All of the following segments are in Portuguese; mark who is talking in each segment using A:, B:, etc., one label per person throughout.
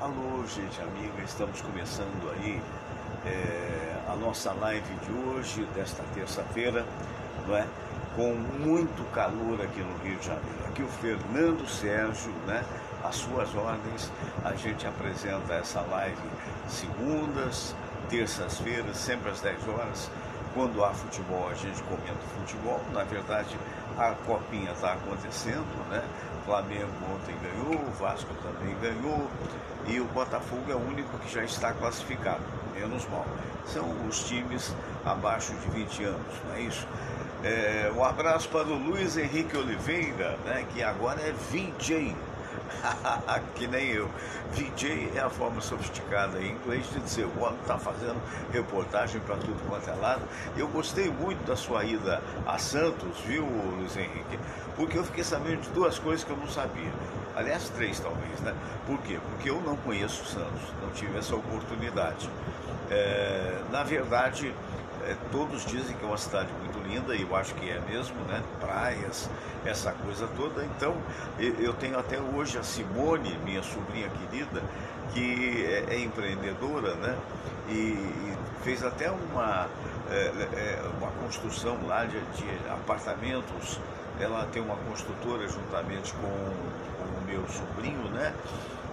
A: Alô, gente amiga, estamos começando aí a nossa live de hoje, desta terça-feira, não é? Com muito calor aqui no Rio de Janeiro. Aqui o Fernando Sérgio, né? Às suas ordens, a gente apresenta essa live segundas, terças-feiras, sempre às 10 horas. Quando há futebol, a gente comenta futebol. Na verdade, a copinha está acontecendo, né? O Flamengo ontem ganhou, o Vasco também ganhou e o Botafogo é o único que já está classificado, menos mal. São os times abaixo de 20 anos, não é isso? Um abraço para o Luiz Henrique Oliveira, né? Que agora é VJ. Que nem eu. VJ é a forma sofisticada em inglês de dizer o homem está fazendo reportagem para tudo quanto é lado. Eu gostei muito da sua ida a Santos, viu, Luiz Henrique? Porque eu fiquei sabendo de duas coisas que eu não sabia. Aliás, três talvez, né? Por quê? Porque eu não conheço Santos, não tive essa oportunidade. Na verdade, todos dizem que é uma cidade muito linda, e eu acho que é mesmo, né? Praias, essa coisa toda. Então, eu tenho até hoje a Simone, minha sobrinha querida, que é empreendedora, né? E fez até uma construção lá de apartamentos. Ela tem uma construtora juntamente com o meu sobrinho, né?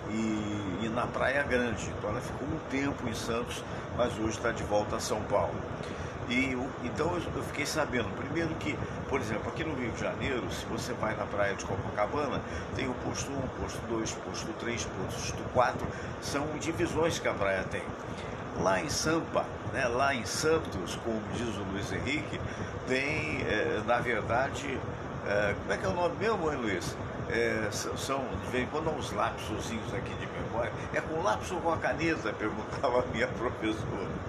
A: E na Praia Grande. Então ela ficou um tempo em Santos, mas hoje está de volta a São Paulo. Então eu fiquei sabendo, primeiro que, por exemplo, aqui no Rio de Janeiro, se você vai na praia de Copacabana, tem o posto 1, posto 2, posto 3, posto 4, são divisões que a praia tem. Lá em Sampa, né, lá em Santos, como diz o Luiz Henrique, tem, na verdade, como é que é o nome mesmo, hein, Luiz? São, de vez em quando, uns lapsozinhos aqui de memória. É com lápis ou com a caneta? Perguntava a minha professora.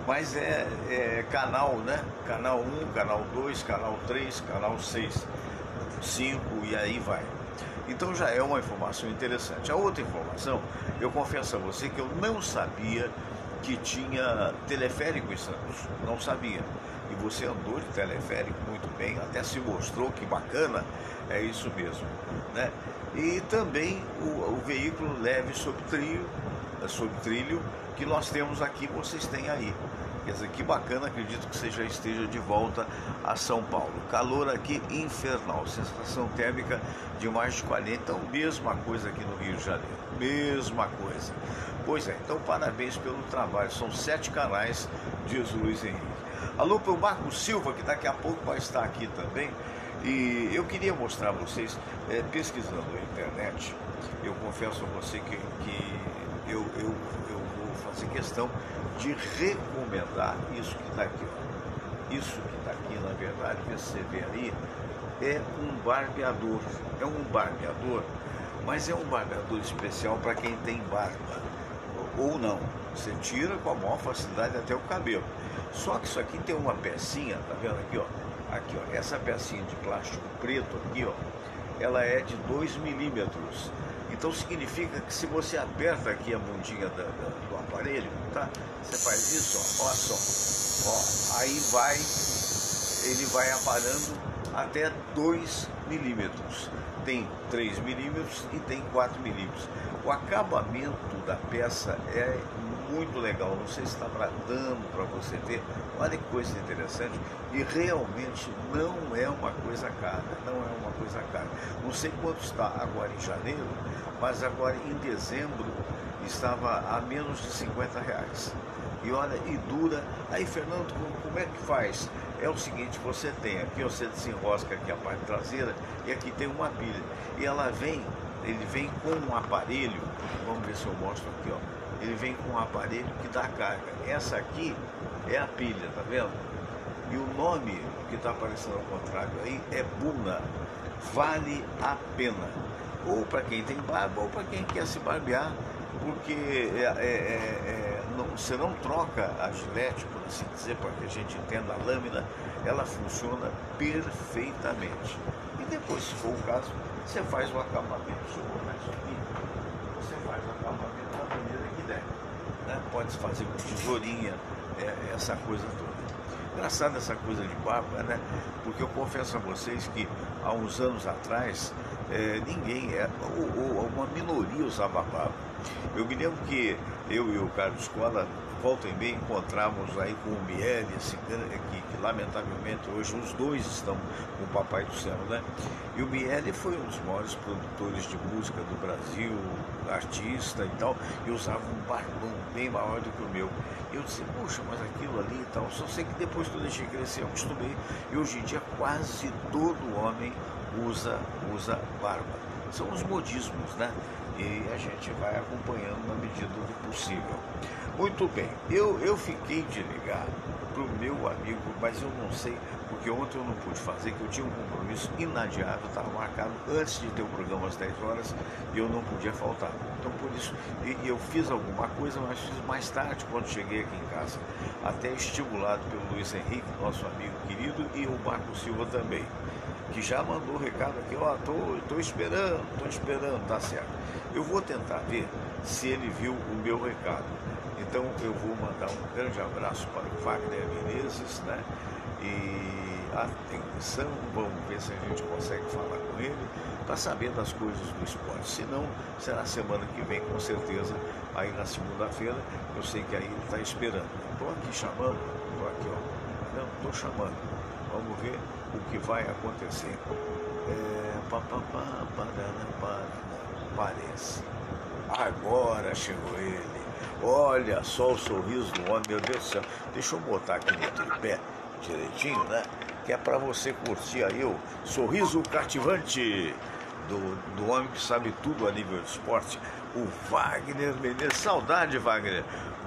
A: Mas é canal, né? Canal 1, canal 2, canal 3, canal 6, 5 e aí vai. Então já é uma informação interessante. A outra informação, eu confesso a você que eu não sabia que tinha teleférico em Santos. Não sabia. E você andou de teleférico muito bem, até se mostrou que bacana, é isso mesmo, né? E também o veículo leve sobre trilho que nós temos aqui, vocês têm aí. Quer dizer, que bacana, acredito que você já esteja de volta a São Paulo. Calor aqui infernal, sensação térmica de mais de 40, então mesma coisa aqui no Rio de Janeiro, mesma coisa. Pois é, então parabéns pelo trabalho, são 7 canais, diz o Luiz Henrique. Alô para o Marco Silva, que daqui a pouco vai estar aqui também. E eu queria mostrar a vocês, pesquisando na internet, eu confesso a você que eu vou fazer questão de recomendar isso que está aqui. Ó. Isso que está aqui, na verdade, que você vê aí, é um barbeador. É um barbeador, mas é um barbeador especial para quem tem barba. Ou não. Você tira com a maior facilidade até o cabelo. Só que isso aqui tem uma pecinha, tá vendo aqui, ó? Aqui, ó, essa pecinha de plástico preto aqui, ó, ela é de 2 milímetros. Então significa que se você aperta aqui a bundinha do aparelho, tá? Você faz isso, ó, olha só. Ó, aí ele vai aparando até 2 milímetros. Tem 3 milímetros e tem 4 milímetros. O acabamento da peça é muito legal, não sei se está dando para você ver, olha que coisa interessante, e realmente não é uma coisa cara, não é uma coisa cara. Não sei quanto está agora em janeiro, mas agora em dezembro estava a menos de R$50. E olha, e dura. Aí, Fernando, como é que faz? É o seguinte, você tem aqui, você desenrosca aqui a parte traseira e aqui tem uma pilha. E ele vem com um aparelho, vamos ver se eu mostro aqui, ó. Ele vem com um aparelho que dá carga. Essa aqui é a pilha, tá vendo? E o nome que está aparecendo ao contrário aí é Buna. Vale a pena. Ou para quem tem barba, ou para quem quer se barbear, porque você não troca a gilete, por assim dizer, para que a gente entenda a lâmina, ela funciona perfeitamente. E depois, se for o caso, você faz o acabamento. Deixa eu colocar isso aqui. Você faz o acabamento da maneira que der. Né? Pode se fazer com tesourinha, essa coisa toda. Engraçado essa coisa de barba, né? Porque eu confesso a vocês que há uns anos atrás, ninguém, ou uma minoria usava barba. Eu me lembro que eu e o Carlos Escola, volta e meia, encontramos aí com o Miele, que lamentavelmente hoje os dois estão com o Papai do Céu, né? E o Miele foi um dos maiores produtores de música do Brasil, artista e tal, e usava um barbão bem maior do que o meu. Eu disse, puxa, mas aquilo ali e tal, só sei que depois que eu deixei crescer, eu acostumei, e hoje em dia quase todo homem usa barba. São os modismos, né? E a gente vai acompanhando na medida do possível. Muito bem, eu fiquei de ligar para o meu amigo, mas eu não sei, porque ontem eu não pude fazer, que eu tinha um compromisso inadiável, estava marcado antes de ter o programa às 10 horas e eu não podia faltar. Então por isso, eu fiz alguma coisa, mas fiz mais tarde, quando cheguei aqui em casa, até estimulado pelo Luiz Henrique, nosso amigo querido, e o Marco Silva também, que já mandou o recado aqui, ó, tô esperando, tá certo. Eu vou tentar ver se ele viu o meu recado. Então eu vou mandar um grande abraço para o Wagner Menezes, né? E atenção, vamos ver se a gente consegue falar com ele para saber das coisas do esporte. Se não, será semana que vem, com certeza, aí na segunda-feira. Eu sei que aí ele está esperando. Estou aqui chamando, estou aqui, ó. Não, estou chamando. Vamos ver o que vai acontecer. Parece. Agora chegou ele. Olha só o sorriso do homem, meu Deus do céu. Deixa eu botar aqui no tripé direitinho, né? Que é para você curtir aí o sorriso cativante do homem que sabe tudo a nível de esporte, o Wagner Menezes. Saudade, Wagner.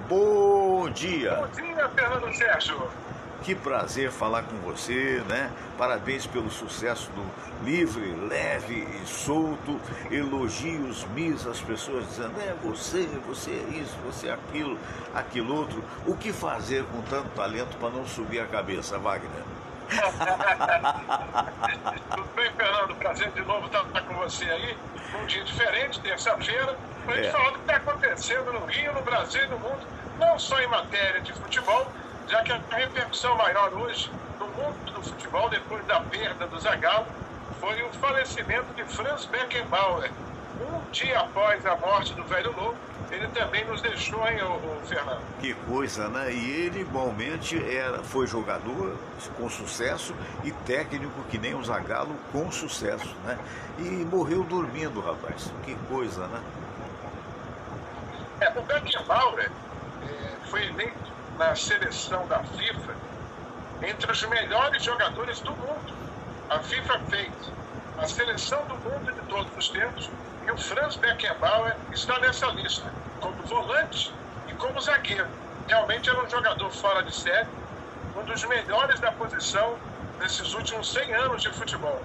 A: Bom dia.
B: Bom dia, Fernando Sérgio.
A: Que prazer falar com você, né? Parabéns pelo sucesso do Livre, Leve e Solto. Elogios mis às pessoas dizendo, você é isso, você é aquilo outro. O que fazer com tanto talento para não subir a cabeça, Wagner?
B: Tudo bem, Fernando? Prazer de novo estar com você aí. Um dia diferente, terça-feira, para a gente falar do que está acontecendo no Rio, no Brasil e no mundo, não só em matéria de futebol, já que a repercussão maior hoje no mundo do futebol, depois da perda do Zagallo, foi o falecimento de Franz Beckenbauer. Um dia após a morte do velho Lobo, ele também nos deixou, hein, o Fernando?
A: Que coisa, né? E ele igualmente foi jogador com sucesso e técnico que nem o Zagallo com sucesso, né? E morreu dormindo, rapaz. Que coisa, né?
B: O Beckenbauer foi eleito na seleção da FIFA entre os melhores jogadores do mundo. A FIFA fez a seleção do mundo de todos os tempos e o Franz Beckenbauer está nessa lista, como volante e como zagueiro. Realmente era um jogador fora de série, um dos melhores da posição nesses últimos 100 anos de futebol.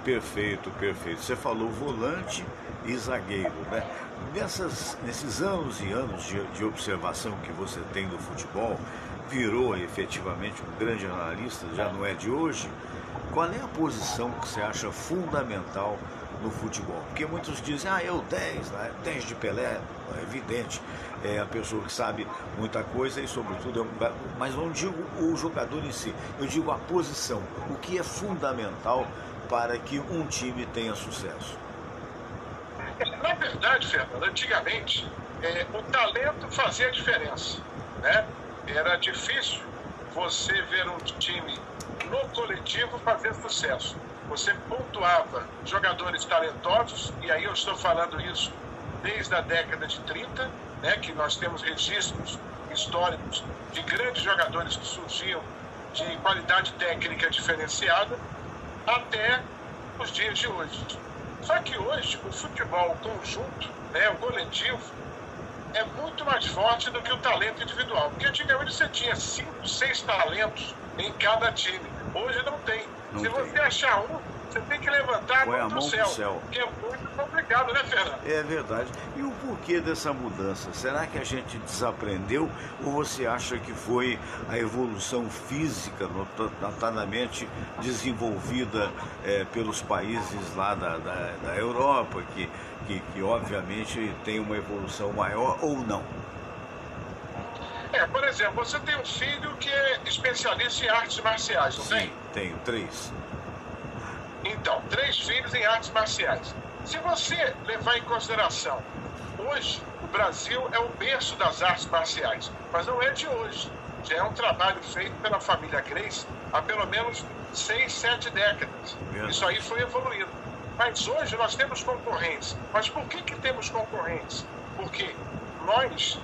A: Perfeito, perfeito. Você falou volante e zagueiro, né? Nesses anos e anos de observação que você tem do futebol, virou efetivamente um grande analista, já não é de hoje. Qual é a posição que você acha fundamental no futebol? Porque muitos dizem, é o 10, né? 10 de Pelé, é evidente, é a pessoa que sabe muita coisa e sobretudo, mas não digo o jogador em si, eu digo a posição, o que é fundamental para que um time tenha sucesso.
B: Na verdade, Fernando, antigamente, o talento fazia a diferença, né? Era difícil você ver um time no coletivo fazer sucesso. Você pontuava jogadores talentosos, e aí eu estou falando isso desde a década de 30, né, que nós temos registros históricos de grandes jogadores que surgiam de qualidade técnica diferenciada, até os dias de hoje. Só que hoje o futebol conjunto, né, o coletivo, é muito mais forte do que o talento individual. Porque antigamente você tinha 5, 6 talentos em cada time. Hoje não tem. Se você achar um, você tem que levantar a mão pro céu. Que é muito complicado, né, Fernando?
A: É verdade. E o porquê dessa mudança? Será que a gente desaprendeu ou você acha que foi a evolução física, notadamente desenvolvida pelos países lá da Europa, que obviamente tem uma evolução maior ou não?
B: Por exemplo, você tem um filho que é especialista em artes marciais, não tem?
A: Sim, tenho 3.
B: Então, 3 filhos em artes marciais. Se você levar em consideração hoje o Brasil é o berço das artes marciais, mas não é de hoje. Já é um trabalho feito pela família Gracie há pelo menos 6, 7 décadas. Isso aí foi evoluindo. Mas hoje nós temos concorrentes. Mas por que temos concorrentes? Porque nós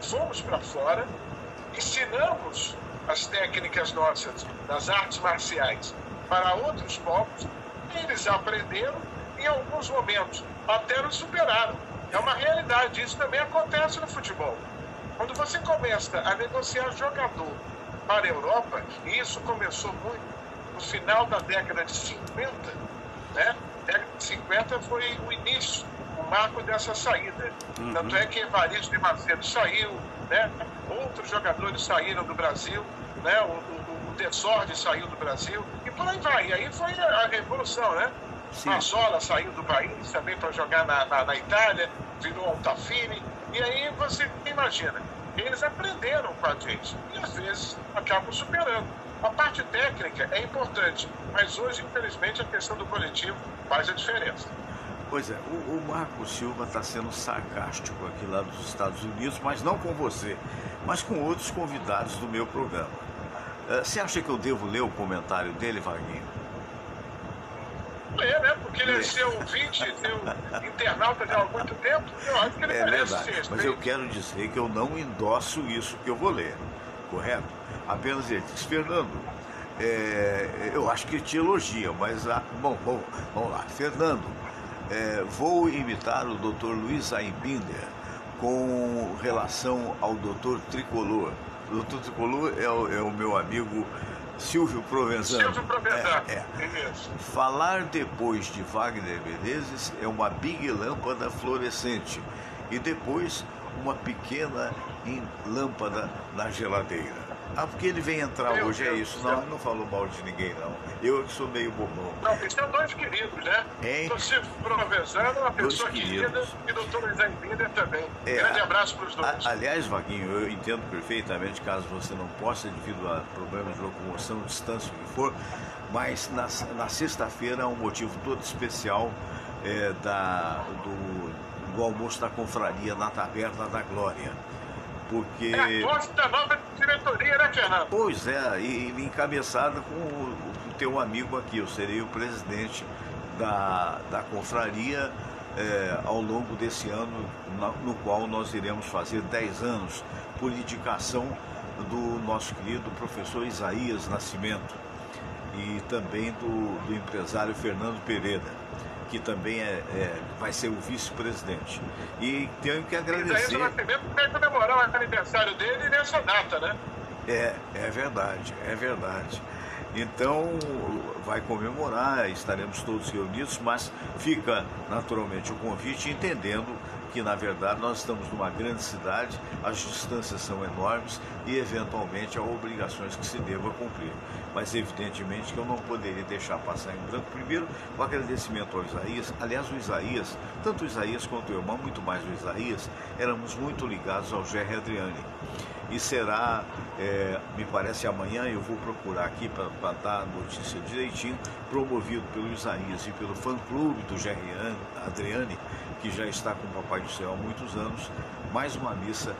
B: fomos para fora, ensinamos as técnicas nossas das artes marciais para outros povos, eles aprenderam e em alguns momentos até nos superaram. É uma realidade, isso também acontece no futebol. Quando você começa a negociar jogador para a Europa, e isso começou muito no final da década de 50, né? A década de 50 foi o início, o marco dessa saída. Tanto é que Evaristo de Macedo saiu, né? Outros jogadores saíram do Brasil, né? O Desorde saiu do Brasil, e por aí vai. E aí foi a revolução, né? Mazzola saiu do país também para jogar na Itália, virou Altafine. E aí você imagina, eles aprenderam com a gente e às vezes acabam superando. A parte técnica é importante, mas hoje, infelizmente, a questão do coletivo faz a diferença.
A: Pois é, o Marco Silva está sendo sarcástico aqui lá dos Estados Unidos, mas não com você, mas com outros convidados do meu programa. Você acha que eu devo ler o comentário dele, Vaguinho?
B: Né? Porque ele é seu ouvinte, seu internauta já há muito tempo, eu acho que ele merece
A: verdade, mas eu quero dizer que eu não endosso isso que eu vou ler, correto? Apenas ele diz, Fernando, eu acho que ele te elogia, mas... Bom, vamos lá. Fernando, vou imitar o Dr. Luiz Aimbinder com relação ao Dr. Tricolor. O Dr. Tricolor é o meu amigo Silvio Provenzano.
B: Silvio Provenzano.
A: Falar depois de Wagner Menezes é uma big lâmpada fluorescente e depois uma pequena lâmpada na geladeira. Porque ele vem entrar hoje, é isso. Não, ele não falou mal de ninguém, não. Eu que sou meio bobão.
B: Não, eles são dois queridos, né? O Silvio Provenzano é uma pessoa querida e o doutor Luiz Aimbinder também. Grande abraço para os dois.
A: Aliás, Vaguinho, eu entendo perfeitamente, caso você não possa, devido a problemas de locomoção, distância, o que for, mas na sexta-feira é um motivo todo especial do almoço da confraria na Taberna da Glória. Porque...
B: É a posse da nova diretoria, né, Fernando?
A: Pois é, e encabeçada com o teu amigo aqui. Eu serei o presidente da confraria ao longo desse ano, no qual nós iremos fazer 10 anos, por indicação do nosso querido professor Isaías Nascimento e também do empresário Fernando Pereira, que também vai ser o vice-presidente. E tenho que agradecer...
B: Isaías Nascimento vai comemorar o aniversário dele nessa data, né?
A: É verdade. Então, vai comemorar, estaremos todos reunidos, mas fica naturalmente o convite, entendendo que, na verdade, nós estamos numa grande cidade, as distâncias são enormes e, eventualmente, há obrigações que se deva cumprir. Mas, evidentemente, que eu não poderia deixar passar em branco. Primeiro, o agradecimento ao Isaías. Aliás, o Isaías, tanto o Isaías quanto eu, mas muito mais o Isaías, éramos muito ligados ao Gerry Adriani. E será, me parece, amanhã, eu vou procurar aqui para dar a notícia direitinho, promovido pelo Isaías e pelo fã-clube do Gerry Adriani, que já está com o Papai do Céu há muitos anos, mais uma missa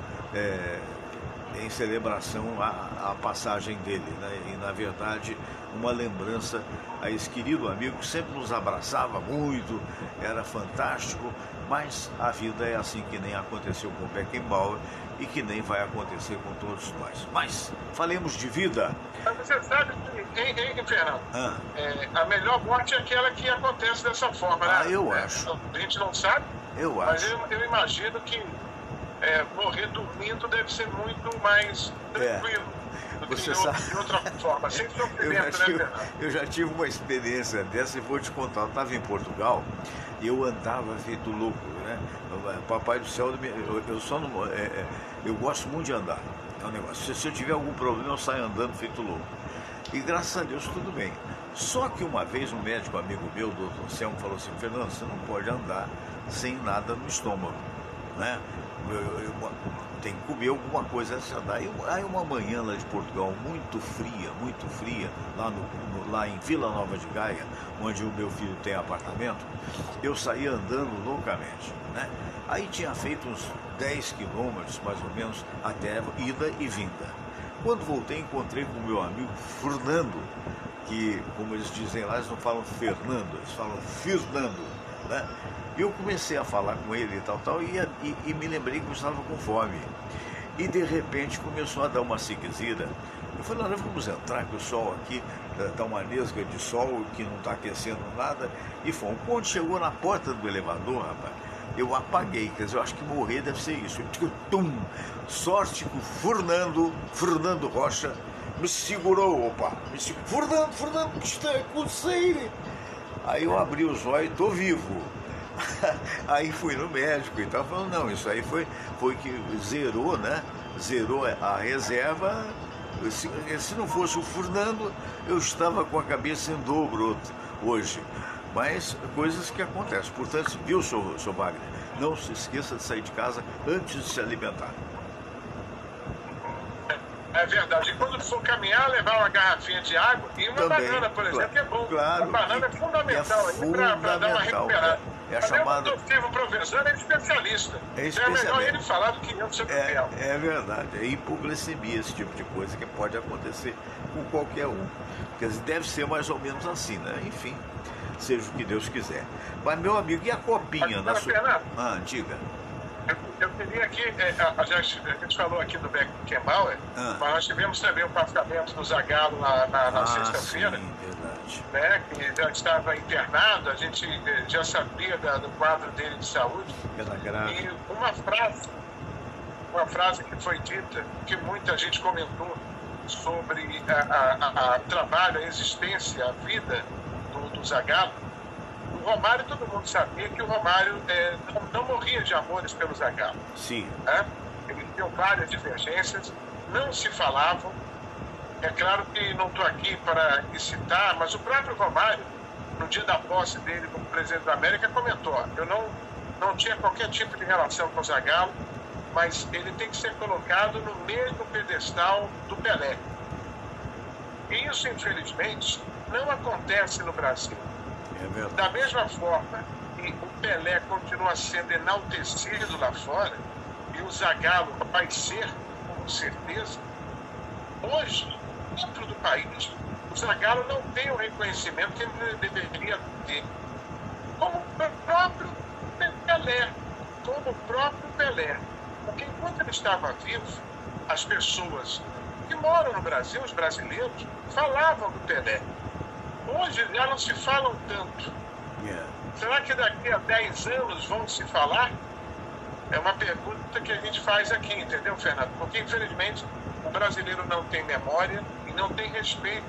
A: em celebração à passagem dele, né? E, na verdade, uma lembrança a esse querido amigo que sempre nos abraçava muito, era fantástico, mas a vida é assim, que nem aconteceu com o Beckenbauer e que nem vai acontecer com todos nós. Mas falemos de vida.
B: Você sabe que, Fernando, a melhor morte é aquela que acontece dessa forma, né?
A: Eu acho.
B: A gente não sabe, mas eu imagino que morrer dormindo deve ser muito mais tranquilo do que de outra forma, sem sofrimento, né, Fernando?
A: Eu já tive uma experiência dessa e vou te contar. Eu estava em Portugal e eu andava feito louco, né? Papai do Céu, eu só não... eu gosto muito de andar, é um negócio. Se eu tiver algum problema, eu saio andando feito louco. E graças a Deus tudo bem. Só que uma vez um médico amigo meu, o Dr. Selmo, falou assim: Fernando, você não pode andar sem nada no estômago, né? tem que comer alguma coisa antes de andar. Aí uma manhã lá de Portugal, muito fria, lá em Vila Nova de Gaia, onde o meu filho tem apartamento, eu saí andando loucamente, né? Aí tinha feito uns 10 quilômetros, mais ou menos, até ida e vinda. Quando voltei, encontrei com o meu amigo Fernando, que, como eles dizem lá, eles não falam Fernando, eles falam Fernando, né? E eu comecei a falar com ele e me lembrei que eu estava com fome. E de repente começou a dar uma sequezira. Eu falei, olha, vamos entrar, que o sol aqui está uma nesga de sol que não está aquecendo nada. E fomos. Quando chegou na porta do elevador, rapaz, eu apaguei, quer dizer, eu acho que morrer deve ser isso. Tum! Sorte que o Fernando Rocha, me segurou, Fernando, o que está acontecendo? Aí eu abri os olhos e estou vivo. Aí fui no médico e tal, falando, não, isso aí foi que zerou, né? Zerou a reserva. Se não fosse o Fernando, eu estava com a cabeça em dobro hoje. Mas coisas que acontecem. Portanto, viu, seu Wagner? Não se esqueça de sair de casa antes de se alimentar.
B: É verdade. E quando for caminhar, levar uma garrafinha de água e uma banana, por exemplo, que é bom.
A: Claro,
B: a banana é fundamental para dar uma recuperada.
A: É a chamada...
B: O professor é especialista. É melhor ele falar do que eu sobre o tema.
A: É verdade. É hipoglicemia, esse tipo de coisa que pode acontecer com qualquer um. Quer dizer, deve ser mais ou menos assim, né? Enfim, seja o que Deus quiser. Mas, meu amigo, e a copinha na sua... diga.
B: Eu queria aqui, a gente falou aqui do Beckenbauer, mas nós tivemos também o passamento do Zagallo na sexta-feira, né, que já estava internado, a gente já sabia do quadro dele de saúde. E uma frase que foi dita, que muita gente comentou sobre o trabalho, a existência, a vida do Zagallo. O Romário, todo mundo sabia que o Romário não morria de amores pelo Zagallo.
A: Sim.
B: Eles tinham várias divergências, não se falavam. É claro que não estou aqui para citar, mas o próprio Romário, no dia da posse dele como presidente da América, comentou: eu não tinha qualquer tipo de relação com o Zagallo, mas ele tem que ser colocado no mesmo pedestal do Pelé. E isso, infelizmente, não acontece no Brasil. Da mesma forma que o Pelé continua sendo enaltecido lá fora, e o Zagallo vai ser, com certeza, hoje, dentro do país, o Zagallo não tem o reconhecimento que ele deveria ter. Como o próprio Pelé. Porque enquanto ele estava vivo, as pessoas que moram no Brasil, os brasileiros, falavam do Pelé. Hoje já não se falam tanto. Será que daqui a 10 anos vão se falar? É uma pergunta que a gente faz aqui, entendeu, Fernando? Porque, infelizmente, o brasileiro não tem memória e não tem respeito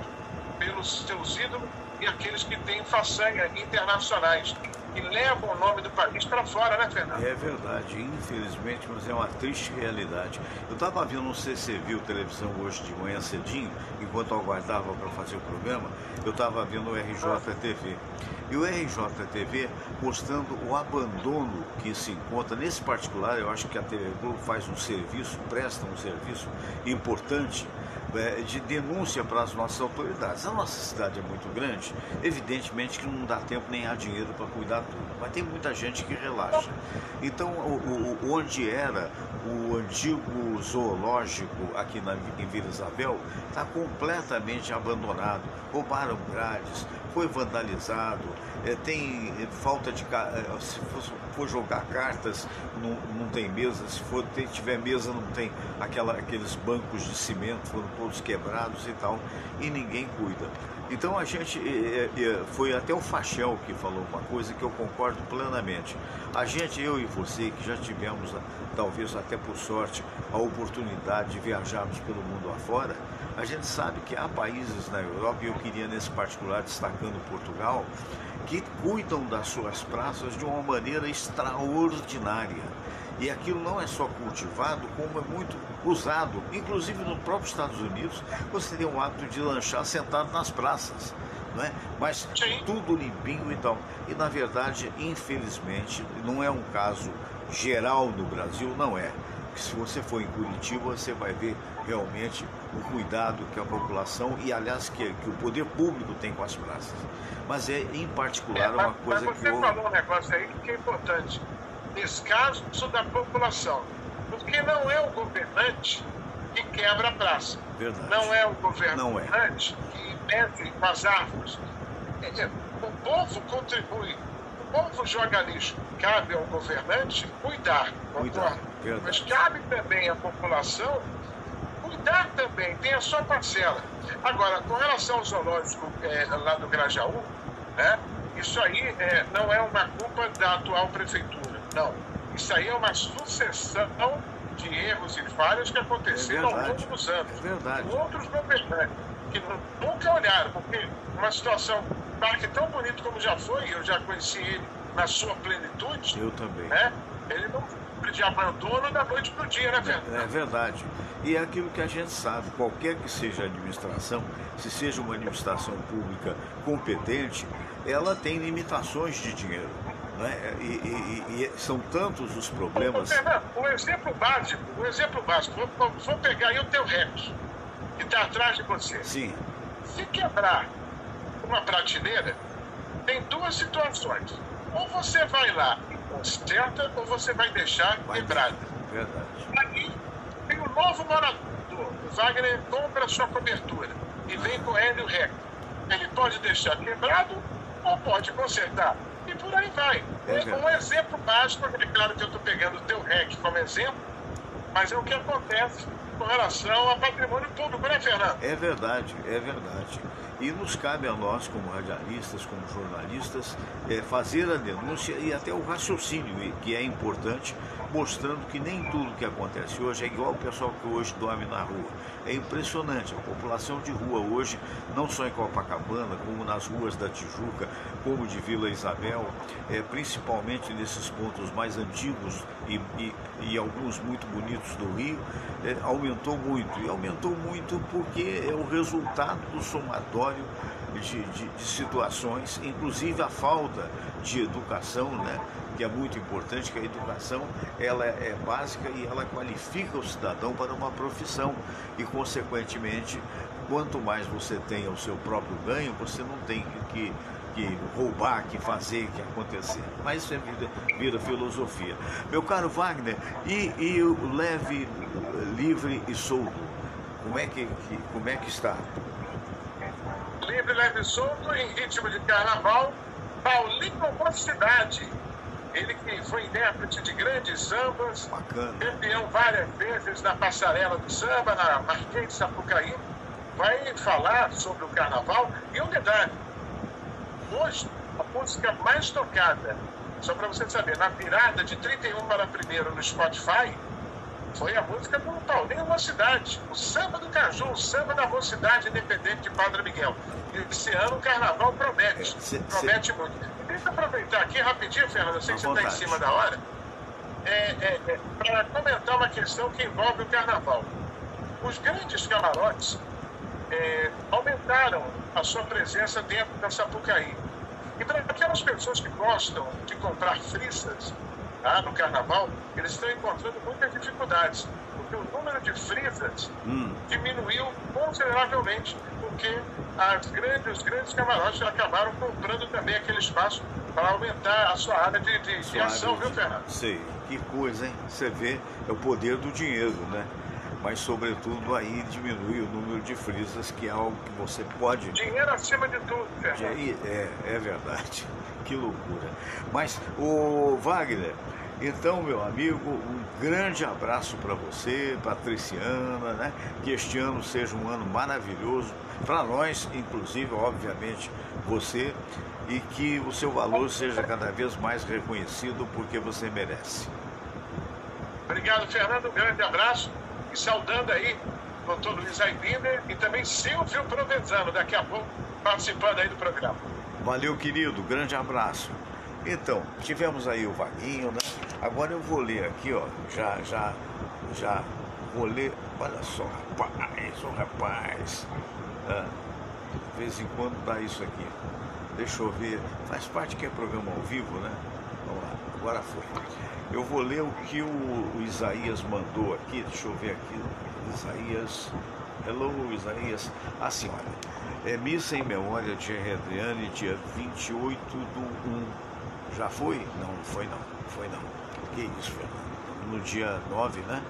B: pelos seus ídolos e aqueles que têm façanha internacionais, que levam o nome do país para fora, né, Fernando?
A: É verdade, infelizmente, mas é uma triste realidade. Eu estava vendo, não sei se você viu televisão hoje de manhã cedinho, enquanto eu aguardava para fazer o programa, eu estava vendo o RJTV. E o RJTV mostrando o abandono que se encontra, nesse particular, eu acho que a TV Globo faz um serviço, presta um serviço importante de denúncia para as nossas autoridades. A nossa cidade é muito grande, evidentemente que não dá tempo nem há dinheiro para cuidar de tudo, mas tem muita gente que relaxa. Então, onde era o antigo zoológico aqui em Vila Isabel, está completamente abandonado. Roubaram grades, foi vandalizado, tem falta de... Se for jogar cartas, não tem mesa, se tiver mesa, não tem aqueles bancos de cimento, foram todos quebrados e tal, e ninguém cuida. Então a gente, foi até o Fachel que falou uma coisa que eu concordo plenamente. A gente, eu e você, que já tivemos, talvez até por sorte, a oportunidade de viajarmos pelo mundo afora, a gente sabe que há países na Europa, e eu queria nesse particular destacando Portugal, que cuidam das suas praças de uma maneira extraordinária. E aquilo não é só cultivado, como é muito usado. Inclusive no próprio Estados Unidos, você tem o hábito de lanchar sentado nas praças, não é? Mas tudo limpinho e tal. E na verdade, infelizmente, não é um caso geral no Brasil, não é. Se você for em Curitiba, você vai ver realmente o cuidado que a população e, aliás, que o poder público tem com as praças. Mas em particular uma coisa
B: mas você falou um negócio aí que é importante. Nesse caso da população. Porque não é o governante que quebra a praça.
A: Verdade.
B: Não é o governante que mete com as árvores. O povo contribui. O povo joga lixo. Cabe ao governante cuidar. Mas cabe também à população cuidar também, tem a sua parcela. Agora, com relação ao zoológico lá do Grajaú, né, isso aí não é uma culpa da atual prefeitura, não. Isso aí é uma sucessão de erros e falhas que aconteceram ao longo dos anos.
A: É verdade.
B: Com outros governantes que nunca olharam, porque uma situação, um parque tão bonito como já foi, eu já conheci ele na sua plenitude.
A: Eu também.
B: Né, ele não de abandono da noite para o dia, né, Fernando?
A: É verdade. E é aquilo que a gente sabe, qualquer que seja a administração, se seja uma administração pública competente, ela tem limitações de dinheiro. Né? E são tantos os problemas.
B: Fernando, o exemplo básico, vou pegar aí o teu REC, que está atrás de você.
A: Sim.
B: Se quebrar uma prateleira, tem duas situações. Ou você vai lá e conserta, ou você vai deixar quebrada.
A: Verdade.
B: Aí tem um novo morador. O Wagner compra a sua cobertura e vem com ele o REC. Ele pode deixar quebrado ou pode consertar. E por aí vai. Um exemplo básico, é claro que eu estou pegando o teu REC como exemplo, mas é o que acontece com relação ao patrimônio público, né, Fernando?
A: É verdade, é verdade. E nos cabe a nós, como radialistas, como jornalistas, fazer a denúncia e até o raciocínio, que é importante, mostrando que nem tudo que acontece hoje é igual o pessoal que hoje dorme na rua. É impressionante, a população de rua hoje, não só em Copacabana, como nas ruas da Tijuca, como de Vila Isabel, principalmente nesses pontos mais antigos e alguns muito bonitos do Rio, aumentou muito. E aumentou muito porque é o resultado do somatório de situações, inclusive a falta de educação, né? Que é muito importante, que a educação ela é básica e ela qualifica o cidadão para uma profissão e, consequentemente, quanto mais você tem o seu próprio ganho, você não tem que roubar, que fazer, que acontecer. Mas isso vira filosofia. Meu caro Wagner, e o leve, livre e solto, como é que está?
B: Livre, leve e solto, em ritmo de carnaval, Paulinho Mocidade. Ele que foi intérprete de grandes sambas,
A: bacana,
B: campeão várias vezes na passarela do samba, na Marquês de Sapucaí, vai falar sobre o carnaval. E um detalhe, hoje a música mais tocada, só para você saber, na virada de 31 para 1º no Spotify, foi a música do Paulinho Mocidade, o samba do Caju, o samba da Mocidade Independente de Padre Miguel. E esse ano o carnaval promete, promete muito. Deixa eu aproveitar aqui rapidinho, Fernando, eu sei que você está em cima da hora, para comentar uma questão que envolve o carnaval. Os grandes camarotes aumentaram a sua presença dentro da Sapucaí. E para aquelas pessoas que gostam de comprar frisas no carnaval, eles estão encontrando muitas dificuldades, porque o número de frisas diminuiu consideravelmente, porque os grandes camarotes acabaram comprando também aquele espaço para aumentar a sua área de ação, viu, Fernando?
A: Sei, que coisa, hein? Você vê, é o poder do dinheiro, né? Mas, sobretudo, aí diminui o número de frisas, que é algo que você pode...
B: Dinheiro acima de tudo, Fernando.
A: É verdade. Que loucura. Mas, o Wagner, então, meu amigo, um grande abraço para você, Patriciana, né? Que este ano seja um ano maravilhoso, para nós, inclusive, obviamente, você, e que o seu valor seja cada vez mais reconhecido, porque você merece.
B: Obrigado, Fernando. Um grande abraço. E saudando aí o doutor Luiz Aibinder e também Silvio Provenzano, daqui a pouco participando aí do programa.
A: Valeu, querido, grande abraço. Então, tivemos aí o Vaguinho, né? Agora eu vou ler aqui, ó, já vou ler, olha só, rapaz, de vez em quando dá isso aqui, deixa eu ver, faz parte que é programa ao vivo, né? Vamos lá. agora foi. Eu vou ler o que o Isaías mandou aqui, deixa eu ver aqui. Isaías, hello Isaías. Assim, olha, missa em memória de Jerry Adriani, dia 28/1. Já foi? Não, não foi não. Que isso, Fernando? No dia 9, né?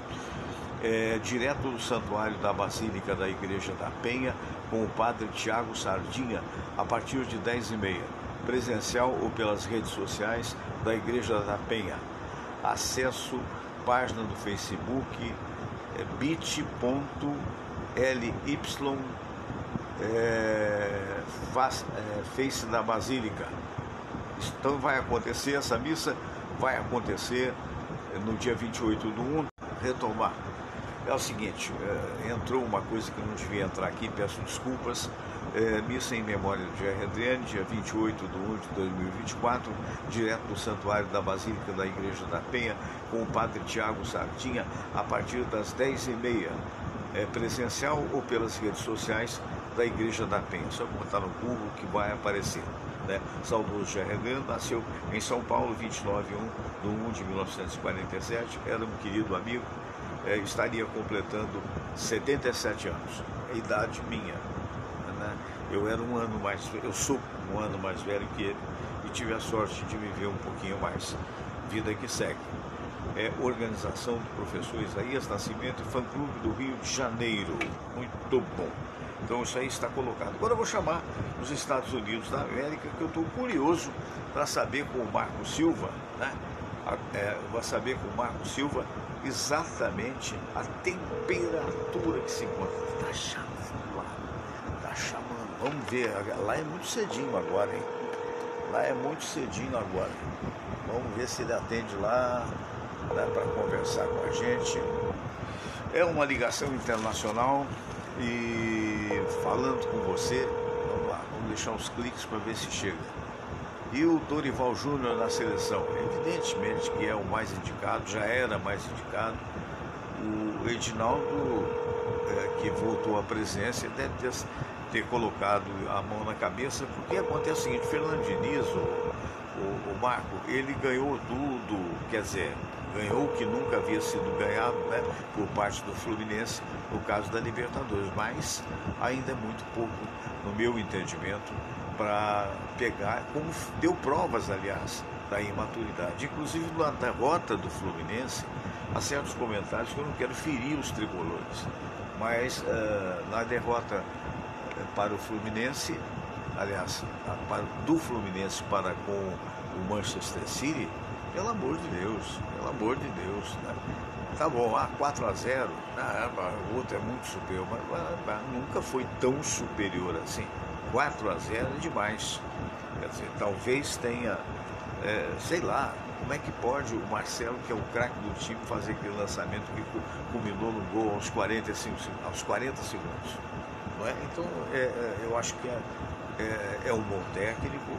A: Direto do Santuário da Basílica da Igreja da Penha, com o padre Tiago Sardinha, a partir de 10h30. Presencial ou pelas redes sociais da Igreja da Penha. Acesso, página do Facebook, bit.ly, Face da Basílica. Então vai acontecer, essa missa vai acontecer no dia 28/1, retomar. É o seguinte, entrou uma coisa que não devia entrar aqui, peço desculpas. Missa em memória de Jerry Adriani, dia 28/1 de 2024, direto do Santuário da Basílica da Igreja da Penha, com o padre Tiago Sardinha, a partir das 10h30, presencial ou pelas redes sociais da Igreja da Penha. Só botar no Google que vai aparecer. Né? Saudoso Jerry Adriani nasceu em São Paulo, 29/1 de 1947, era um querido amigo, estaria completando 77 anos, a idade minha. Né? Eu sou um ano mais velho que ele e tive a sorte de viver um pouquinho mais. Vida que segue. Organização do professor Isaías Nascimento e fã-clube do Rio de Janeiro. Muito bom. Então isso aí está colocado. Agora eu vou chamar os Estados Unidos da América, que eu estou curioso para saber com o Marco Silva, né? Vou saber com o Marco Silva exatamente a temperatura que se encontra. Está chamando lá. Está chamando. Vamos ver. Lá é muito cedinho agora, hein? Lá é muito cedinho agora. Vamos ver se ele atende lá, dá para conversar com a gente. É uma ligação internacional e falando com você, vamos lá, vamos deixar uns cliques para ver se chega. E o Dorival Júnior na seleção, evidentemente que é o mais indicado, já era mais indicado. O Edinaldo, que voltou à presença, deve ter colocado a mão na cabeça, porque acontece o seguinte: Fernando Diniz, o Marco, ele ganhou tudo, quer dizer, ganhou o que nunca havia sido ganhado, né, por parte do Fluminense, no caso da Libertadores, mas ainda é muito pouco, no meu entendimento, para pegar, como deu provas, aliás, da imaturidade. Inclusive, na derrota do Fluminense, há certos comentários que eu não quero ferir os tricolores, mas na derrota para o Fluminense, aliás, do Fluminense para com o Manchester City, pelo amor de Deus, né? Tá bom, 4-0, o outro é muito superior, mas nunca foi tão superior assim. 4-0 é demais. Quer dizer, talvez tenha, sei lá, como é que pode o Marcelo, que é o craque do time, fazer aquele lançamento que culminou no gol aos 40 segundos. Não é? Então, eu acho que é um bom técnico.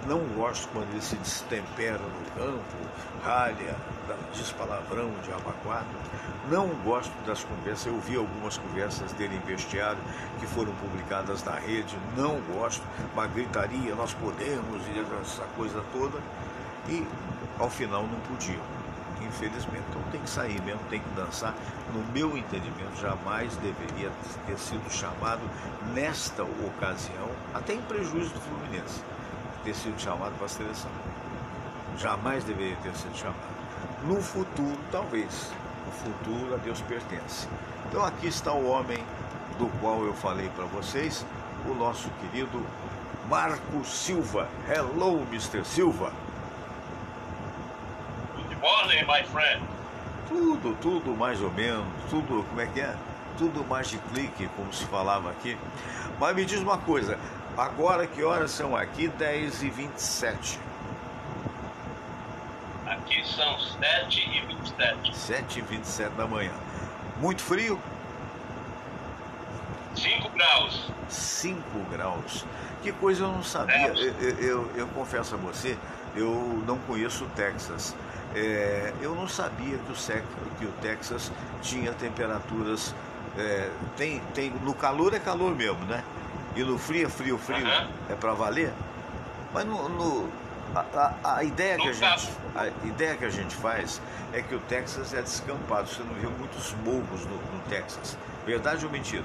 A: Não gosto quando ele se destempera no campo, ralha, diz palavrão de abacuado. Não gosto das conversas, eu vi algumas conversas dele em vestiário que foram publicadas na rede, não gosto, uma gritaria, nós podemos, e essa coisa toda, e ao final não podia, infelizmente. Então tem que sair mesmo, tem que dançar. No meu entendimento, jamais deveria ter sido chamado nesta ocasião, até em prejuízo do Fluminense, ter sido chamado para a seleção. Jamais deveria ter sido chamado. No futuro, talvez. No futuro, a Deus pertence. Então aqui está o homem do qual eu falei para vocês, o nosso querido Marco Silva. Hello, Mr. Silva.
C: Good morning, my friend.
A: Tudo mais ou menos, tudo, como é que é? Tudo mais de clique, como se falava aqui. Mas me diz uma coisa, agora que horas são aqui? 10h27.
C: Aqui são 7h27.
A: 7h27 da manhã. Muito frio?
C: 5 graus.
A: 5 graus. Que coisa eu não sabia. Eu confesso a você, eu não conheço o Texas. Eu não sabia que o Texas tinha temperaturas. No calor é calor mesmo, né? E no frio é frio. É para valer? Mas A ideia que a gente faz é que o Texas é descampado. Você não vê muitos morros no Texas. Verdade ou mentira?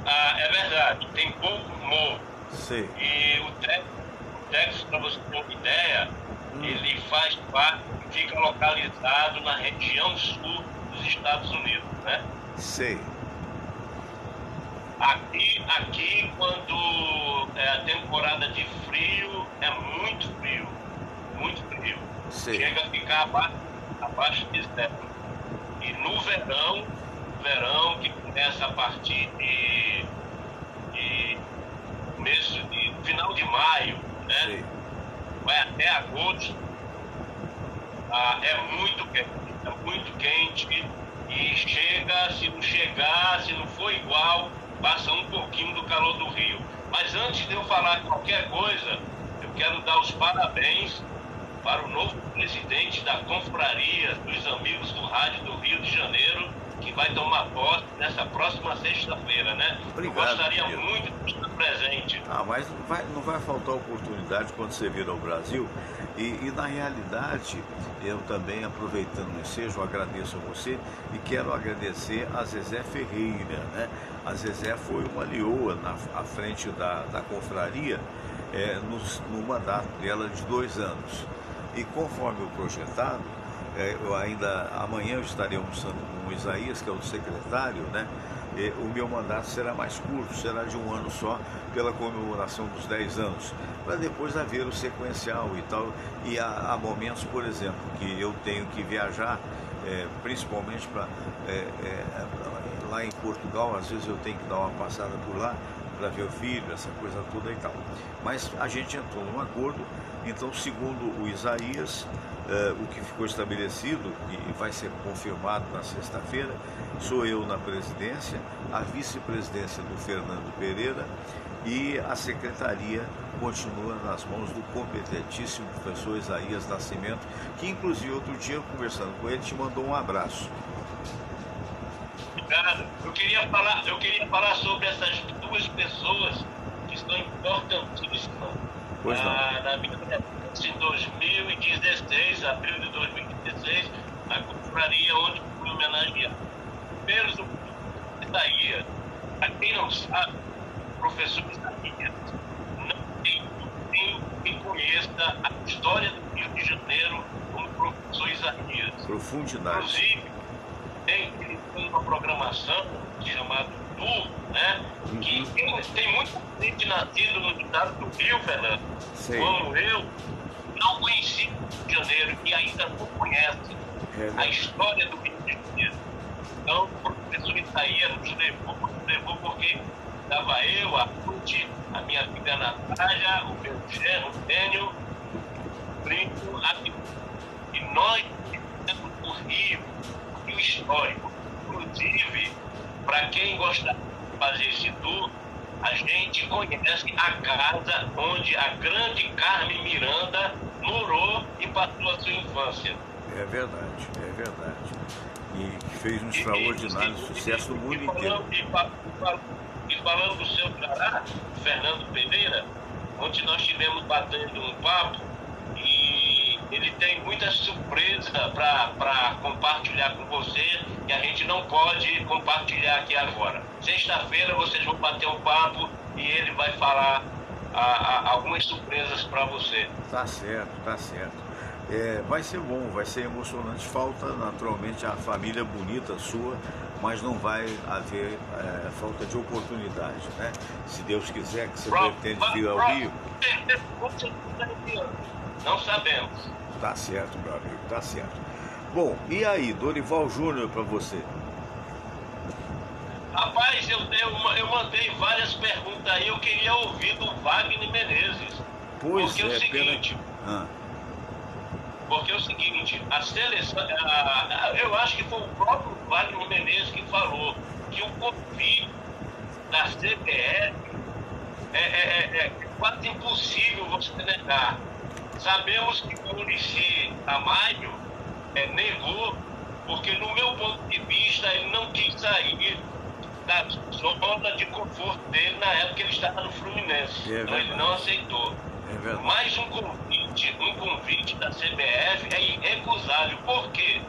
C: É verdade, tem pouco morro.
A: Sei.
C: E o Texas, para você ter uma ideia, ele faz parte, fica localizado na região sul dos Estados Unidos, né?
A: Sei.
C: Aqui quando é a temporada de frio, é muito frio, muito frio.
A: Sei.
C: Chega a ficar abaixo de zero. E no verão que começa a partir de final de maio, né?
A: Sei.
C: Vai até agosto, é muito quente e chega, se não for igual, passa um pouquinho do calor do Rio. Mas antes de eu falar qualquer coisa, eu quero dar os parabéns para o novo presidente da Confraria dos Amigos do Rádio do Rio de Janeiro, que vai tomar posse nessa próxima sexta-feira, né?
A: Obrigado,
C: eu gostaria
A: querido.
C: muito de estar presente.
A: Mas não vai faltar oportunidade quando você vir ao Brasil. E na realidade, eu também, aproveitando o ensejo, agradeço a você e quero agradecer a Zezé Ferreira, né? A Zezé foi uma leoa à frente da confraria no mandato dela de 2 anos. E conforme o projetado, amanhã eu estarei almoçando com o Isaías, que é o secretário, né? O meu mandato será mais curto, será de 1 ano só, pela comemoração dos 10 anos, para depois haver o sequencial e tal. E há momentos, por exemplo, que eu tenho que viajar, principalmente lá em Portugal, às vezes eu tenho que dar uma passada por lá para ver o filho, essa coisa toda e tal. Mas a gente entrou num acordo, então, segundo o Isaías, o que ficou estabelecido, e vai ser confirmado na sexta-feira, sou eu na presidência, a vice-presidência do Fernando Pereira e a secretaria continua nas mãos do competentíssimo professor Isaías Nascimento, que inclusive outro dia, conversando com ele, te mandou um abraço.
C: Obrigado. Eu queria falar sobre essas 2 pessoas que são importantíssimas.
A: Pois não.
C: Na minha em 2016, abril de 2016, a confraria onde fui homenageado. Primeiro, o Isaías. Para quem não sabe, o professor Isaías não tem quem conheça a história do Rio de Janeiro como o professor Isaías.
A: Profundidade.
C: Inclusive, tem uma programação chamada Tour, né? Que tem muita gente nascido no estado do Rio, Fernando, como eu, não conheci o Rio de Janeiro e ainda não conhece a história do Rio de Janeiro. Então, o professor Isaías nos levou porque estava eu, a Ruth, a minha filha Natália, o meu genro, o Dênio, o primo, e nós temos o Rio histórico. Inclusive, para quem gosta de fazer esse tour, a gente conhece a casa onde a grande Carmen Miranda morou e passou a sua infância.
A: É verdade. E fez um extraordinário sucesso no mundo inteiro.
C: E falando do seu xará, Fernando Pereira, onde nós estivemos batendo um papo, e ele tem muita surpresa para compartilhar com você, que a gente não pode compartilhar aqui agora. Sexta-feira vocês vão bater um papo e ele vai falar algumas surpresas para você.
A: Tá certo. Vai ser bom, vai ser emocionante. Falta naturalmente a família bonita sua, mas não vai haver falta de oportunidade, né? Se Deus quiser que você pretende vir ao Rio.
C: Não sabemos.
A: Tá certo, meu amigo, tá certo. Bom, e aí, Dorival Júnior para você?
C: Rapaz, eu mandei várias perguntas aí, eu queria ouvir do Wagner Menezes. Porque é o seguinte. Porque é o seguinte, a seleção, eu acho que foi o próprio Wagner Menezes que falou que o convite da CBF é quase impossível você negar. Sabemos que o Muricy Ramalho negou, porque no meu ponto de vista ele não quis sair da zona de conforto dele na época que ele estava no Fluminense. Então ele não aceitou. Mais um convite da CBF é irrecusável. Por quê?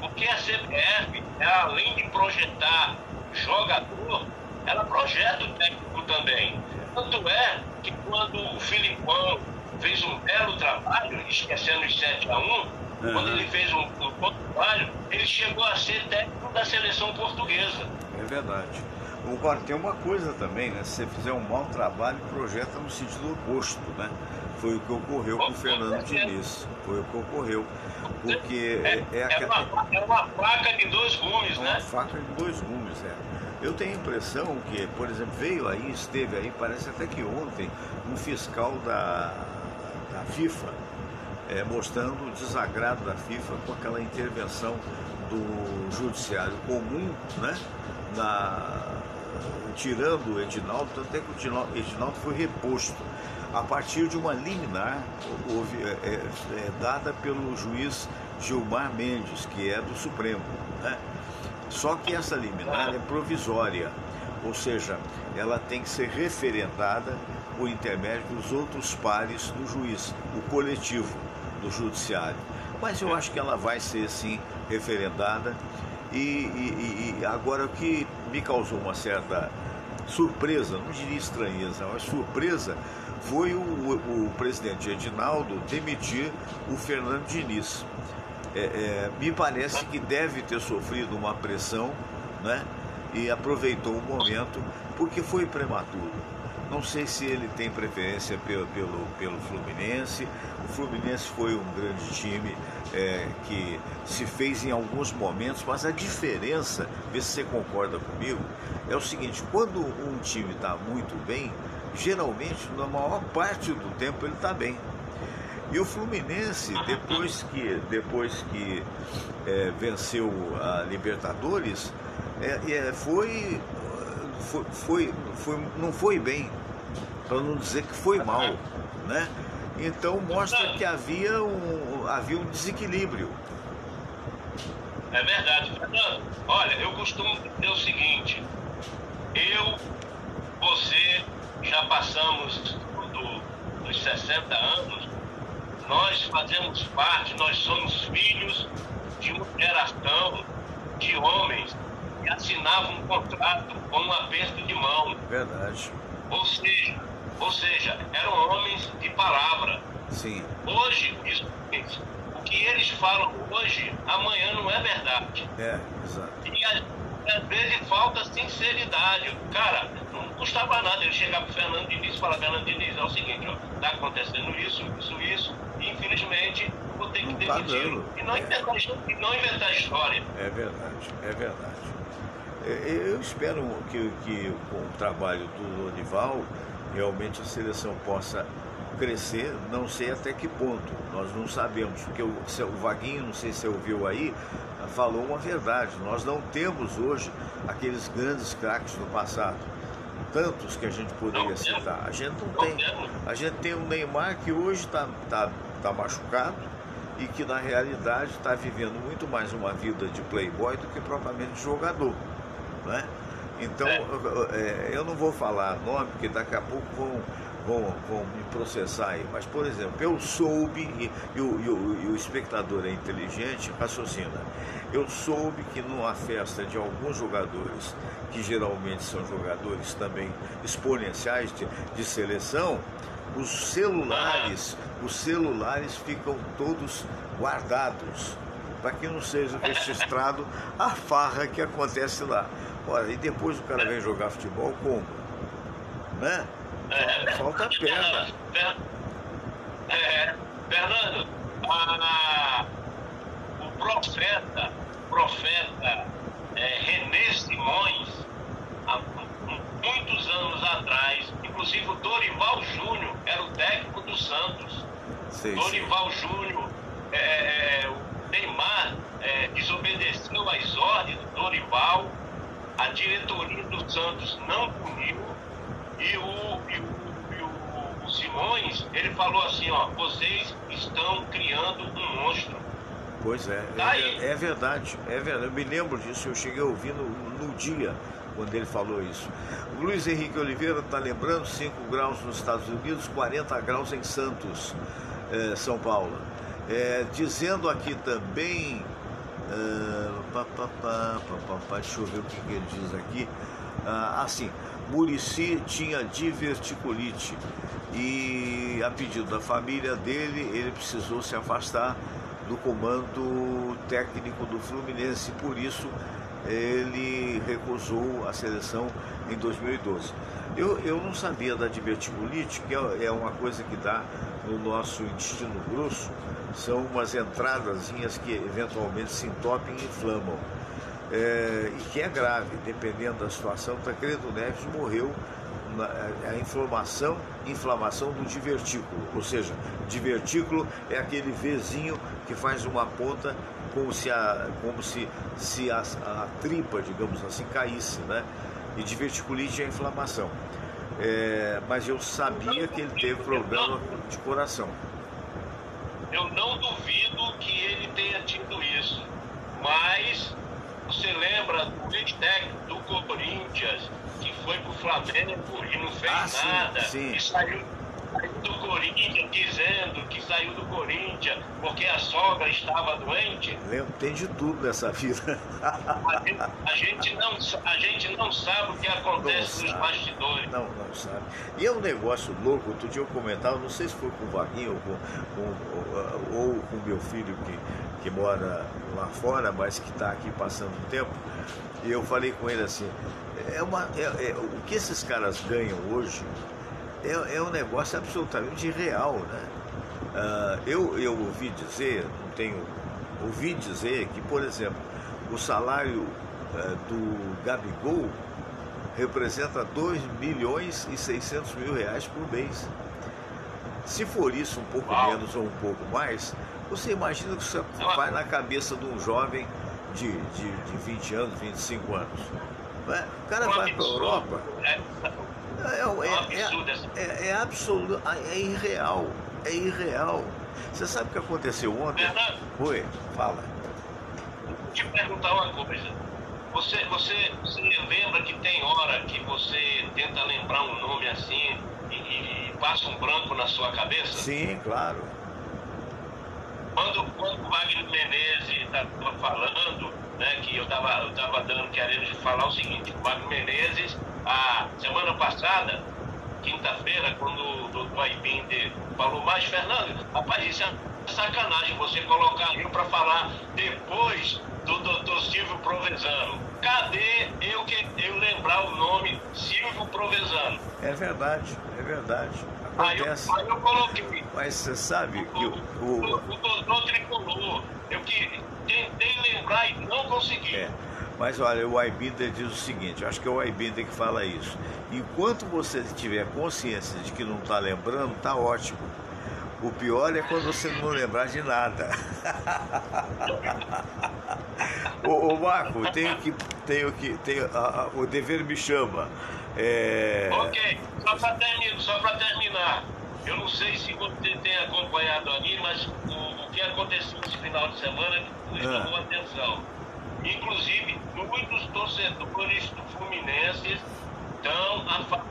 C: Porque a CBF, além de projetar jogador, ela projeta o técnico também. Tanto é que quando o Filipão fez um belo trabalho, esquecendo os 7-1, quando ele fez um bom trabalho, ele chegou a ser técnico da seleção portuguesa.
A: É verdade. Agora, tem uma coisa também, né? Se você fizer um mau trabalho, projeta no sentido oposto, né? Foi o que ocorreu com o Fernando Diniz. Foi o que ocorreu. Porque
C: é uma faca de dois gumes, né?
A: Uma faca de dois gumes, Eu tenho a impressão que, por exemplo, esteve aí, parece até que ontem, um fiscal da FIFA, mostrando o desagrado da FIFA com aquela intervenção do judiciário comum, né? Tirando o Edinaldo, até que o Edinaldo foi reposto a partir de uma liminar dada pelo juiz Gilmar Mendes, que é do Supremo, né? Só que essa liminar é provisória, ou seja, ela tem que ser referendada por intermédio dos outros pares do juiz, o coletivo do judiciário. Mas eu acho que ela vai ser, sim, referendada. E agora, o que me causou uma certa surpresa, não diria estranheza, mas surpresa, foi o presidente Edinaldo demitir o Fernando Diniz. Me parece que deve ter sofrido uma pressão, né? E aproveitou o momento, porque foi prematuro. Não sei se ele tem preferência pelo Fluminense. O Fluminense foi um grande time que se fez em alguns momentos, mas a diferença, vê se você concorda comigo, é o seguinte: quando um time está muito bem, geralmente, na maior parte do tempo, ele está bem. E o Fluminense, depois que venceu a Libertadores, não foi bem, para não dizer que foi mal, né? Então mostra que havia um desequilíbrio.
C: É verdade, Fernando. Olha, eu costumo dizer o seguinte: você já passamos dos 60 anos, nós fazemos parte, nós somos filhos de uma geração de homens que assinavam um contrato com um aperto de mão.
A: Verdade.
C: Ou seja, eram homens de palavra.
A: Sim.
C: Hoje, o que eles falam hoje, amanhã não é verdade.
A: Exato.
C: E às vezes falta sinceridade. Cara, não custava nada ele chegar pro Fernando Diniz e falar: Fernando Diniz, é o seguinte, tá acontecendo isso, e infelizmente vou ter que demitir. E não inventar história.
A: É verdade. Eu espero que com o trabalho do Dorival, realmente a seleção possa crescer, não sei até que ponto, nós não sabemos, porque o Vaguinho, não sei se você ouviu aí, falou uma verdade: nós não temos hoje aqueles grandes craques do passado, tantos que a gente poderia citar, a gente não tem. A gente tem o Neymar, que hoje está machucado e que na realidade está vivendo muito mais uma vida de playboy do que propriamente de jogador, né? Então eu não vou falar nome, porque daqui a pouco vão me processar aí, mas, por exemplo, eu soube, e o espectador é inteligente, raciocina, eu soube que numa festa de alguns jogadores, que geralmente são jogadores também exponenciais de seleção, os celulares ficam todos guardados, para que não seja registrado a farra que acontece lá. Ora, e depois o cara vem jogar futebol como? Né? Falta perna.
C: Fernando, o profeta René Simões, há muitos anos atrás, inclusive o Dorival Júnior era o técnico do Santos. Dorival Júnior, o Neymar desobedeceu às ordens do Dorival, a diretoria do Santos não puniu, e o Simões, ele falou assim: vocês estão criando um monstro.
A: Pois é verdade, eu me lembro disso, eu cheguei a ouvir no dia, quando ele falou isso. O Luiz Henrique Oliveira está lembrando, 5 graus nos Estados Unidos, 40 graus em Santos, São Paulo. Dizendo aqui também, deixa eu ver o que ele diz aqui. Assim, Muricy tinha diverticulite e, a pedido da família dele, ele precisou se afastar do comando técnico do Fluminense, por isso ele recusou a seleção em 2012. Eu não sabia da diverticulite, que é uma coisa que dá no nosso intestino grosso, são umas entradazinhas que eventualmente se entopem e inflamam. E que é grave, dependendo da situação. Tancredo Neves morreu a inflamação do divertículo, ou seja, divertículo é aquele Vzinho que faz uma ponta como se a tripa, digamos assim, caísse, né? E diverticulite é inflamação. Mas eu sabia que ele teve problema de coração.
C: Eu não duvido que ele tenha tido isso, mas você lembra do ex-técnico do Corinthians, que foi pro Flamengo e não fez nada,
A: sim.
C: E saiu do Corinthians, dizendo que saiu do Corinthians porque a sogra estava doente?
A: Tem de tudo nessa vida.
C: A gente não sabe o que acontece nos bastidores.
A: Não sabe. E é um negócio louco. Outro dia eu comentava, não sei se foi com o Vaguinho ou com o meu filho que mora lá fora, mas que está aqui passando o tempo. E eu falei com ele assim, o que esses caras ganham hoje é um negócio absolutamente irreal, né? Eu ouvi dizer, ouvi dizer que, por exemplo, o salário do Gabigol representa 2.600.000 reais por mês. Se for isso, um pouco menos ou um pouco mais, você imagina que você vai na cabeça de um jovem de 20 anos, 25 anos. Né? O cara vai para a Europa. É absoluto, é irreal. Você sabe o que aconteceu ontem?
C: Fernando,
A: Oi, fala.
C: Vou te perguntar uma coisa. Você lembra que tem hora que você tenta lembrar um nome assim e passa um branco na sua cabeça?
A: Sim, claro.
C: Quando o Wagner Menezes estava falando, né, que eu estava querendo falar o seguinte, o Wagner Menezes, a semana passada, quinta-feira, quando o Dr. Aibinder falou, mas Fernando, rapaz, isso é sacanagem você colocar eu para falar depois do Dr. Silvio Provenzano. Cadê eu lembrar o nome Silvio Provenzano?
A: É verdade. Acontece.
C: Aí eu coloquei.
A: Mas você sabe que
C: o doutor Tricolor, eu tentei lembrar e não consegui.
A: Mas olha, o Aibinder diz o seguinte, acho que é o Aibinder que fala isso. Enquanto você tiver consciência de que não está lembrando, está ótimo. O pior é quando você não lembrar de nada. Ô Marco, o dever me chama.
C: Ok, só para terminar. Eu não sei se você tem acompanhado ali, mas o que aconteceu esse final de semana nos chamou a atenção. Inclusive, muitos torcedores do Fluminense estão a favor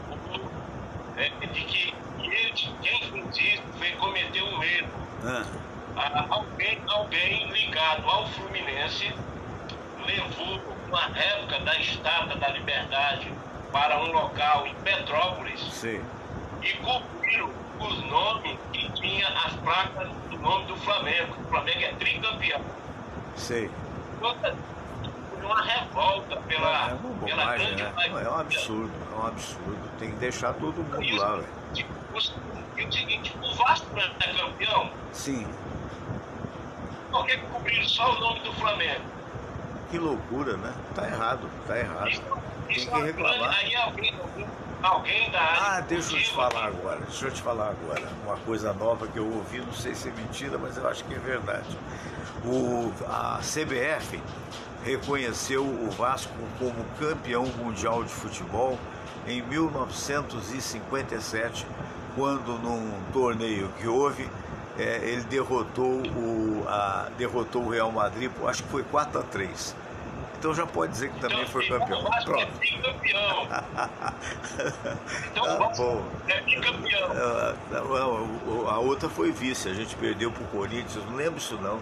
C: de que quem fez isso cometeu um erro. Alguém ligado ao Fluminense levou uma réplica da Estátua da Liberdade para um local em Petrópolis.
A: Sim.
C: E cobriram os nomes que tinha as placas do nome do Flamengo. O Flamengo é tricampeão.
A: Sei.
C: Uma revolta pela
A: bobagem,
C: grande...
A: né? É um absurdo. Tem que deixar todo mundo lá, velho.
C: E o seguinte, o Vasco não é campeão?
A: Sim.
C: Por que cobriram só o nome do Flamengo?
A: Que loucura, né? Tá errado. Tem que reclamar.
C: Aí alguém da área...
A: Deixa eu te falar agora. Uma coisa nova que eu ouvi, não sei se é mentira, mas eu acho que é verdade. A CBF reconheceu o Vasco como campeão mundial de futebol em 1957, quando num torneio que houve, ele derrotou o Real Madrid, acho que foi 4-3. Então já pode dizer que também foi campeão.
C: O Vasco é bicampeão. Então o Vasco é bicampeão.
A: A outra foi vice, a gente perdeu pro Corinthians, não lembro isso não,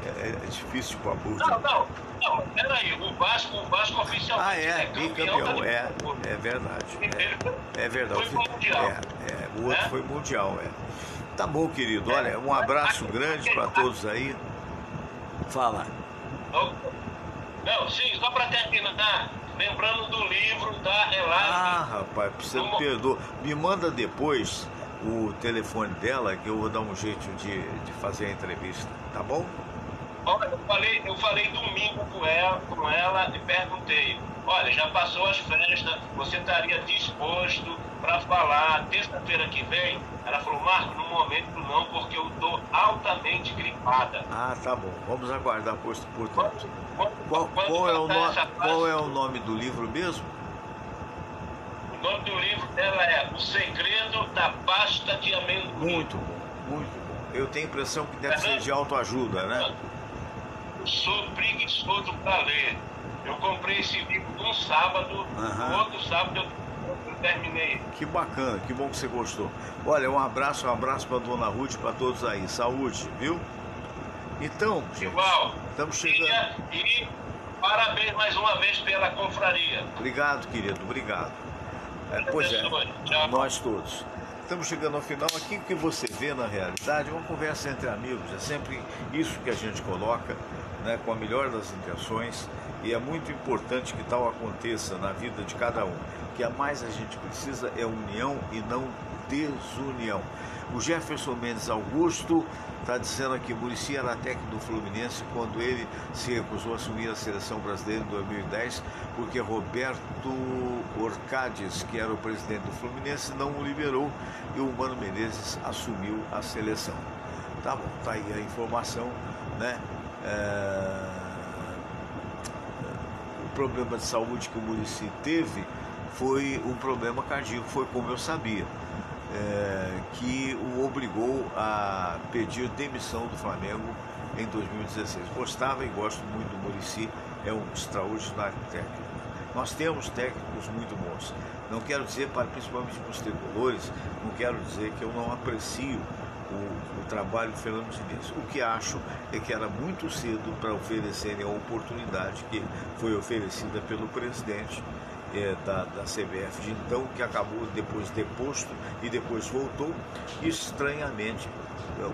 A: é difícil de pôr a burra.
C: Não, peraí, o Vasco oficialmente
A: é bicampeão, é verdade. É verdade.
C: Foi mundial.
A: O outro foi mundial, Tá bom, querido, olha, um abraço grande para todos aí. Fala.
C: Não, sim, só para terminar, lembrando do livro da Elaine.
A: Rapaz, você me perdoa. Me manda depois o telefone dela que eu vou dar um jeito de fazer a entrevista, tá bom?
C: Olha, eu falei domingo com ela e perguntei, olha, já passou as festas, você estaria disposto para falar terça-feira que vem? Ela falou, Marco, no momento não, porque eu estou altamente gripada.
A: Tá bom, vamos aguardar portanto. Qual é o nome do livro mesmo?
C: O nome do livro dela é O Segredo da Pasta de Amendoim.
A: Muito bom, muito bom. Eu tenho a impressão que deve ser de autoajuda, né?
C: Sou preguiçoso para ler. Eu comprei esse livro num sábado, no outro sábado eu terminei.
A: Que bacana, que bom que você gostou. Olha, um abraço para dona Ruth, para todos aí. Saúde, viu? Então,
C: igual.
A: Estamos chegando.
C: E parabéns mais uma vez pela confraria.
A: Obrigado, querido, obrigado. Pois é, nós todos. Estamos chegando ao final. Aqui o que você vê na realidade é uma conversa entre amigos. É sempre isso que a gente coloca, né, com a melhor das intenções. E é muito importante que tal aconteça na vida de cada um. O que a mais a gente precisa é união e não desunião. O Jefferson Mendes Augusto está dizendo aqui, Muricy era técnico do Fluminense quando ele se recusou a assumir a seleção brasileira em 2010, porque Roberto Orcades, que era o presidente do Fluminense, não o liberou e o Mano Menezes assumiu a seleção. Tá bom, tá aí a informação, né? O problema de saúde que o Muricy teve foi um problema cardíaco, foi como eu sabia. Que o obrigou a pedir demissão do Flamengo em 2016. Gostava e gosto muito do Muricy, é um extraordinário técnico. Nós temos técnicos muito bons. Não quero dizer, principalmente para os tricolores, não quero dizer que eu não aprecio o trabalho do Fernando Diniz. O que acho é que era muito cedo para oferecerem a oportunidade que foi oferecida pelo presidente da CBF de então, que acabou depois deposto e depois voltou, estranhamente,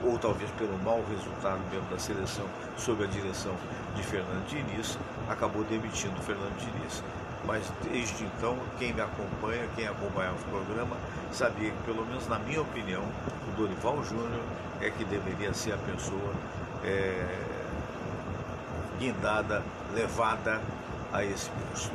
A: ou talvez pelo mau resultado mesmo da seleção sob a direção de Fernando Diniz, acabou demitindo o Fernando Diniz. Mas desde então, quem me acompanha, quem acompanhava o programa, sabia que, pelo menos na minha opinião, o Dorival Júnior é que deveria ser a pessoa guindada, levada a esse posto.